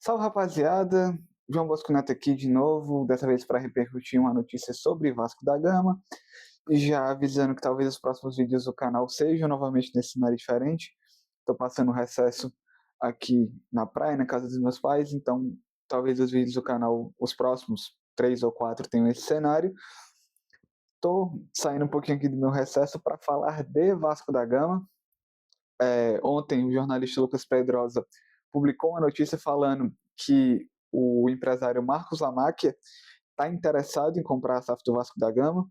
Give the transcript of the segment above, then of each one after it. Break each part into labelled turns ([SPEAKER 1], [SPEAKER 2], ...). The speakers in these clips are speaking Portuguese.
[SPEAKER 1] Salve, rapaziada, João Bosco Neto aqui de novo, dessa vez para repercutir uma notícia sobre Vasco da Gama, e já avisando que talvez os próximos vídeos do canal sejam novamente nesse cenário diferente. Estou passando recesso aqui na praia, na casa dos meus pais, então talvez os vídeos do canal, os próximos 3 ou 4, tenham esse cenário. Estou saindo um pouquinho aqui do meu recesso para falar de Vasco da Gama. Ontem o jornalista Lucas Pedrosa publicou uma notícia falando que o empresário Marcos Lamáquia está interessado em comprar a SAF do Vasco da Gama,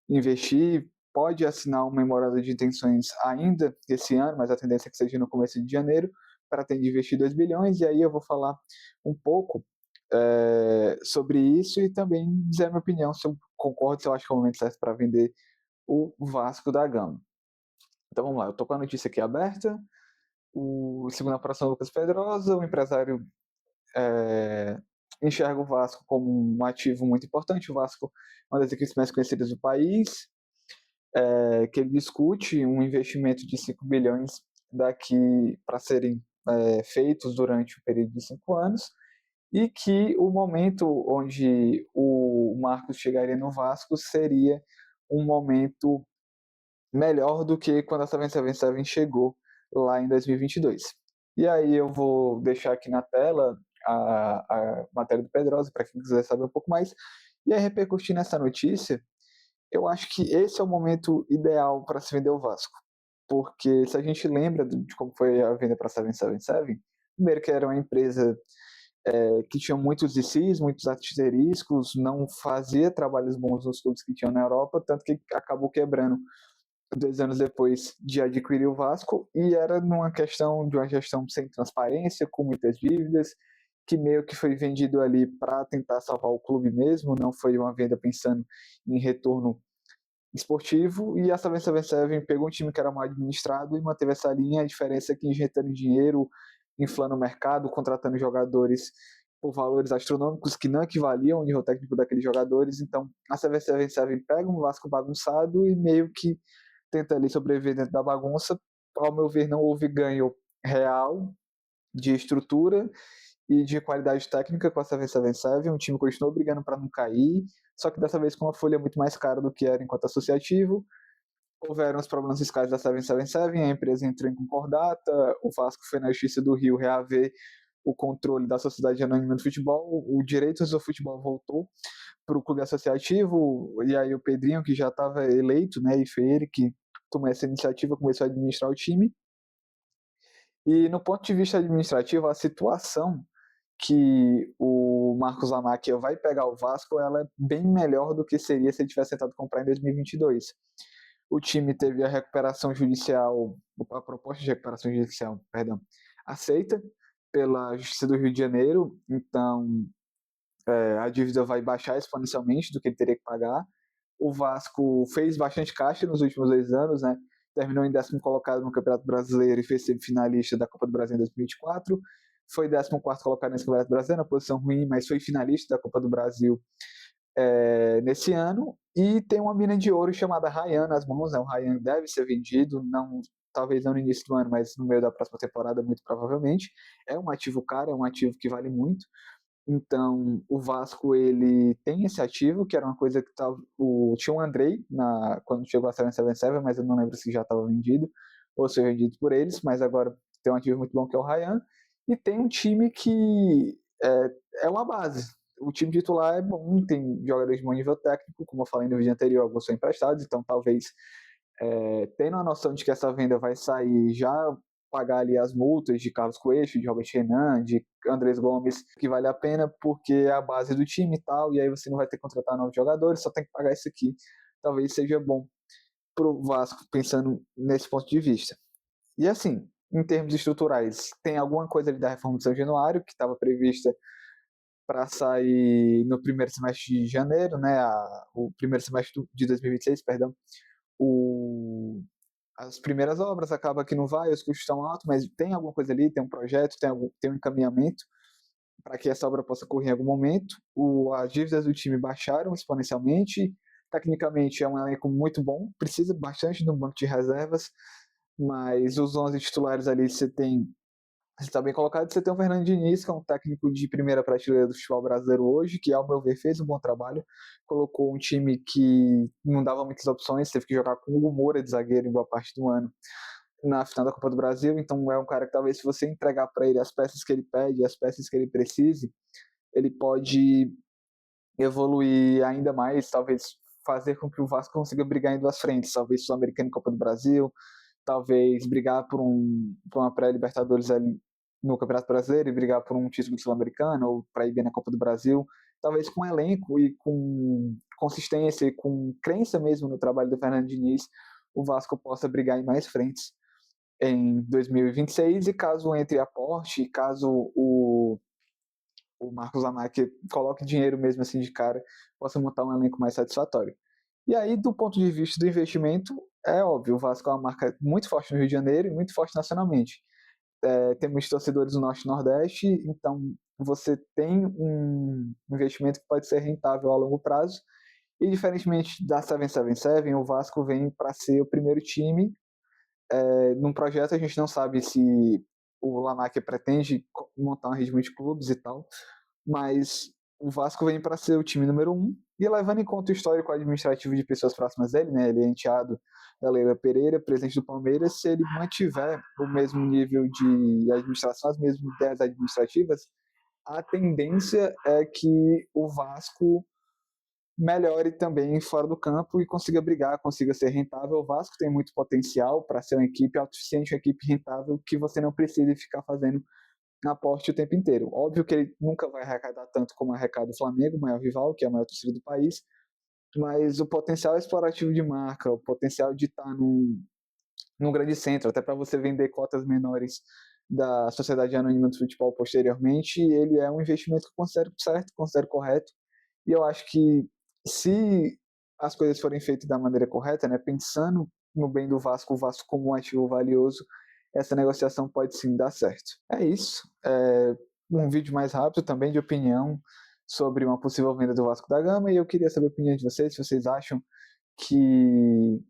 [SPEAKER 1] investir, pode assinar um memorando de intenções ainda esse ano, mas a tendência é que seja no começo de janeiro, pretende investir 2 bilhões, e aí eu vou falar um pouco sobre isso e também dizer a minha opinião, se eu concordo, se eu acho que é o momento certo para vender o Vasco da Gama. Então vamos lá, eu estou com a notícia aqui aberta. Segundo a apuração do Lucas Pedrosa, o empresário enxerga o Vasco como um ativo muito importante. O Vasco é uma das equipes mais conhecidas do país, que ele discute um investimento de 5 bilhões daqui para serem feitos durante o período de 5 anos, e que o momento onde o Marcos chegaria no Vasco seria um momento melhor do que quando a 777 chegou lá em 2022. E aí eu vou deixar aqui na tela a matéria do Pedrosa, para quem quiser saber um pouco mais. E aí, repercutindo essa notícia, eu acho que esse é o momento ideal para se vender o Vasco. Porque se a gente lembra de como foi a venda para a 777, primeiro que era uma empresa que tinha muitos ICs, muitos asteriscos, não fazia trabalhos bons nos clubes que tinham na Europa, tanto que acabou quebrando 2 anos depois de adquirir o Vasco, e era numa questão de uma gestão sem transparência, com muitas dívidas, que meio que foi vendido ali para tentar salvar o clube mesmo, não foi uma venda pensando em retorno esportivo, e a 777 pegou um time que era mal administrado e manteve essa linha. A diferença é que injetando dinheiro, inflando o mercado, contratando jogadores por valores astronômicos que não equivaliam ao nível técnico daqueles jogadores. Então a 777 pega um Vasco bagunçado e meio que tenta ali sobreviver dentro da bagunça. Ao meu ver, não houve ganho real de estrutura e de qualidade técnica com a 777. O time continuou brigando para não cair, só que dessa vez com uma folha muito mais cara do que era enquanto associativo. Houveram os problemas fiscais da 777, a empresa entrou em concordata, o Vasco foi na Justiça do Rio reaver o controle da Sociedade Anônima do Futebol, o direito do futebol voltou para o clube associativo, e aí o Pedrinho, que já estava eleito, né, e foi ele que tomou essa iniciativa, começou a administrar o time. E no ponto de vista administrativo, a situação que o Marcos Lamáquia vai pegar o Vasco, ela é bem melhor do que seria se ele tivesse tentado comprar em 2022. O time teve a recuperação judicial, a proposta de recuperação judicial, perdão, aceita pela Justiça do Rio de Janeiro, então a dívida vai baixar exponencialmente do que ele teria que pagar. O Vasco fez bastante caixa nos últimos 2 anos, né? Terminou em 10º colocado no Campeonato Brasileiro e fez semifinalista da Copa do Brasil em 2024. Foi 14º colocado nesse Campeonato Brasileiro, na posição ruim, mas foi finalista da Copa do Brasil nesse ano. E tem uma mina de ouro chamada Ryan nas mãos, né? O Ryan deve ser vendido, não, talvez não no início do ano, mas no meio da próxima temporada, muito provavelmente. É um ativo caro, é um ativo que vale muito. Então, o Vasco, ele tem esse ativo, que era uma coisa que tava, tinha o Andrei quando chegou a 777, mas eu não lembro se já estava vendido ou se foi vendido por eles, mas agora tem um ativo muito bom que é o Ryan, e tem um time que é uma base. O time titular é bom, tem jogadores de bom nível técnico, como eu falei no vídeo anterior, alguns são emprestados, então talvez tendo a noção de que essa venda vai sair, já pagar ali as multas de Carlos Coelho, de Robert Renan, de Andrés Gomes, que vale a pena porque é a base do time e tal, e aí você não vai ter que contratar novos jogadores, só tem que pagar isso aqui. Talvez seja bom pro Vasco, pensando nesse ponto de vista. E assim, em termos estruturais, tem alguma coisa ali da reforma do São Januário, que estava prevista para sair no primeiro semestre de janeiro, né, o primeiro semestre de 2026, perdão. As primeiras obras acaba que não vai, os custos estão altos, mas tem alguma coisa ali, tem um projeto, tem um encaminhamento para que essa obra possa correr em algum momento. As dívidas do time baixaram exponencialmente, tecnicamente é um elenco muito bom, precisa bastante de um banco de reservas, mas os 11 titulares ali você tem você está bem colocado. Você tem o Fernando Diniz, que é um técnico de primeira prateleira do futebol brasileiro hoje, que, ao meu ver, fez um bom trabalho. Colocou um time que não dava muitas opções, teve que jogar com o Hugo Moura de zagueiro em boa parte do ano na final da Copa do Brasil. Então, é um cara que talvez, se você entregar para ele as peças que ele pede, as peças que ele precise, ele pode evoluir ainda mais, talvez fazer com que o Vasco consiga brigar em duas frentes, talvez Sul-Americano e Copa do Brasil, talvez brigar por uma pré-Libertadores ali no Campeonato Brasileiro e brigar por um título sul-americano ou para ir bem na Copa do Brasil, talvez com elenco e com consistência e com crença mesmo no trabalho do Fernando Diniz, o Vasco possa brigar em mais frentes em 2026 e caso entre aporte, caso o Marcos Lamarck coloque dinheiro mesmo assim de cara, possa montar um elenco mais satisfatório. E aí, do ponto de vista do investimento, é óbvio, o Vasco é uma marca muito forte no Rio de Janeiro e muito forte nacionalmente. Tem muitos torcedores do Norte e Nordeste, então você tem um investimento que pode ser rentável a longo prazo. E diferentemente da 777, o Vasco vem para ser o primeiro time. Num projeto a gente não sabe se o Lamarck pretende montar uma rede de clubes e tal, mas o Vasco vem para ser o time número um, e levando em conta o histórico administrativo de pessoas próximas dele, né, ele é enteado da Leila Pereira, presidente do Palmeiras, se ele mantiver o mesmo nível de administração, as mesmas ideias administrativas, a tendência é que o Vasco melhore também fora do campo e consiga brigar, consiga ser rentável. O Vasco tem muito potencial para ser uma equipe autossuficiente, uma equipe rentável, que você não precisa ficar fazendo aporte o tempo inteiro. Óbvio que ele nunca vai arrecadar tanto como arrecada o Flamengo, o maior rival, que é a maior torcida do país, mas o potencial explorativo de marca, o potencial de estar num grande centro, até para você vender cotas menores da Sociedade Anônima do Futebol posteriormente, ele é um investimento que eu considero certo, considero correto, e eu acho que se as coisas forem feitas da maneira correta, né, pensando no bem do Vasco, o Vasco como um ativo valioso, essa negociação pode sim dar certo. É isso. Um vídeo mais rápido também de opinião sobre uma possível venda do Vasco da Gama, e eu queria saber a opinião de vocês, se vocês acham que,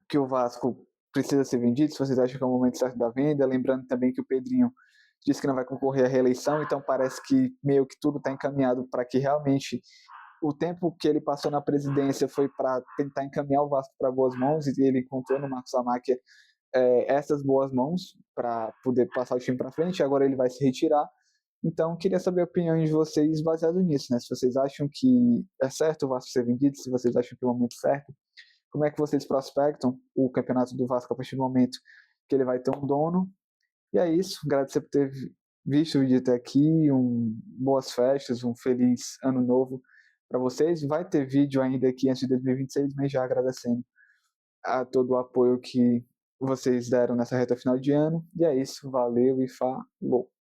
[SPEAKER 1] que o Vasco precisa ser vendido, se vocês acham que é o momento certo da venda, lembrando também que o Pedrinho disse que não vai concorrer à reeleição, então parece que meio que tudo está encaminhado para que realmente o tempo que ele passou na presidência foi para tentar encaminhar o Vasco para boas mãos, e ele encontrou no Marcos Lamarck essas boas mãos para poder passar o time para frente. Agora ele vai se retirar. Então, queria saber a opinião de vocês baseado nisso, né? Se vocês acham que é certo o Vasco ser vendido, se vocês acham que é o momento certo, como é que vocês prospectam o campeonato do Vasco a partir do momento que ele vai ter um dono. E é isso. Agradecer por ter visto o vídeo até aqui. Boas festas, um feliz ano novo para vocês. Vai ter vídeo ainda aqui antes de 2026, mas já agradecendo a todo o apoio que vocês deram nessa reta final de ano. E é isso. Valeu e falou.